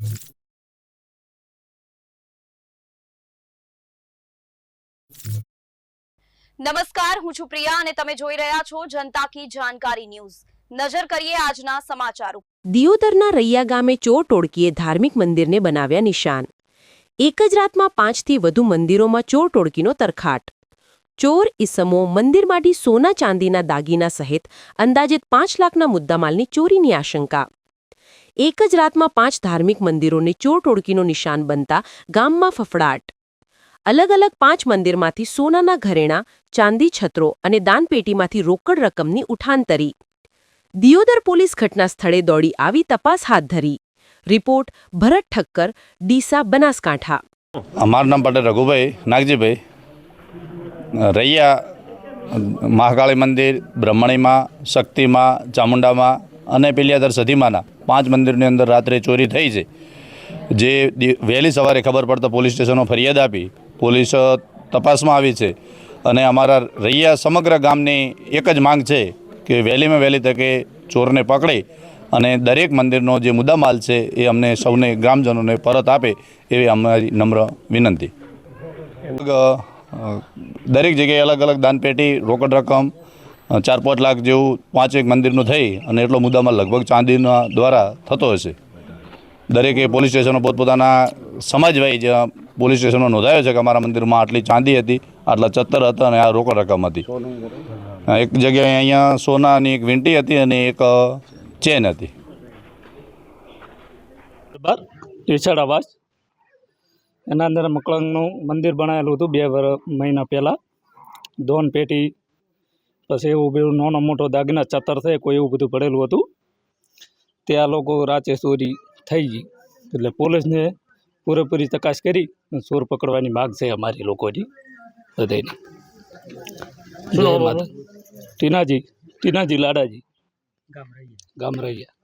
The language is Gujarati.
નમસ્કાર, હું છું પ્રિયા અને તમે જોઈ રહ્યા છો જનતા કી જાણકારી ન્યૂઝ। નજર કરીએ આજના સમાચારો। દિયોદરના રૈયા ગામે ચોર ટોળકીએ ધાર્મિક મંદિરને બનાવ્યા નિશાન। એક જ રાતમાં 5થી વધુ મંદિરોમાં ચોર ટોળકીનો તરખાટ। ચોર ઈસમો મંદિરમાંથી સોના ચાંદીના દાગીના સહિત અંદાજિત 5 લાખના મુદ્દામાલની ચોરીની આશંકા। એક જ રાતમાં 5 ધાર્મિક મંદિરોને ચોર ટોળકીનો નિશાન બનતા ગામમાં ફફડાટ। અલગ અલગ 5 મંદિરમાંથી સોનાના ઘરેણાં, ચાંદી છત્રો અને દાનપેટીમાંથી રોકડ રકમની ઉઠાંતરી। દિયોદર પોલીસ ઘટના સ્થળે દોડી આવી તપાસ હાથ ધરી। રિપોર્ટ ભરત ઠક્કર, ડીસા, બનાસકાંઠા। અમારું નામ પટેલ રઘુભાઈ નાગજીભાઈ। રૈયા મહાકાળી મંદિર, બ્રહ્મણીમાં, શક્તિમાં, ચામુંડામાં અને પેલિયાદર સધીમાના 5 મંદિરની અંદર રાત્રે ચોરી થઈ છે। જે વહેલી સવારે ખબર પડતા પોલીસ સ્ટેશનમાં ફરિયાદ આપી, પોલીસ તપાસમાં આવી છે અને અમારા રૈયા સમગ્ર ગામની એક જ માંગ છે કે વહેલીમાં વહેલી તકે ચોરને પકડી અને દરેક મંદિરનો જે મુદ્દામાલ છે એ અમને સૌને ગ્રામજનોને પરત આપે એવી અમારી નમ્ર વિનંતી। દરેક જગ્યાએ અલગ અલગ દાનપેટી, રોકડ રકમ 4-5 લાખ જેવું 5 મંદિરનું થઈ અને એટલો મુદ્દામાલ લગભગ ચાંદીના દ્વારા થતો હશે। દરેકે પોલીસ સ્ટેશનો પોતપોતાના સમાજવાઇઝ પોલીસ સ્ટેશનમાં નોંધાયો છે કે અમારા મંદિરમાં આટલી ચાંદી હતી, આટલા ચત્તર હતા અને આ રોકડ રકમ હતી। એક જગ્યાએ અહીંયા સોનાની એક વીંટી હતી અને એક ચેન હતી। ટીછાડાવાસ એના અંદર મકળંગનું મંદિર બનાવેલું હતું 2 મહિના પહેલાં। દોન પેટી પછી એવું બધું નાનો મોટો દાગીના ચત્તર છે કોઈ એવું બધું પડેલું હતું। ત્યાં લોકો રાતે ચોરી થઈ ગઈ એટલે પોલીસને પૂરેપૂરી તપાસ કરી ચોર પકડવાની માગ છે અમારી લોકોની બધાની। ટીનાજી લાડાજી, ગામ રૈયા।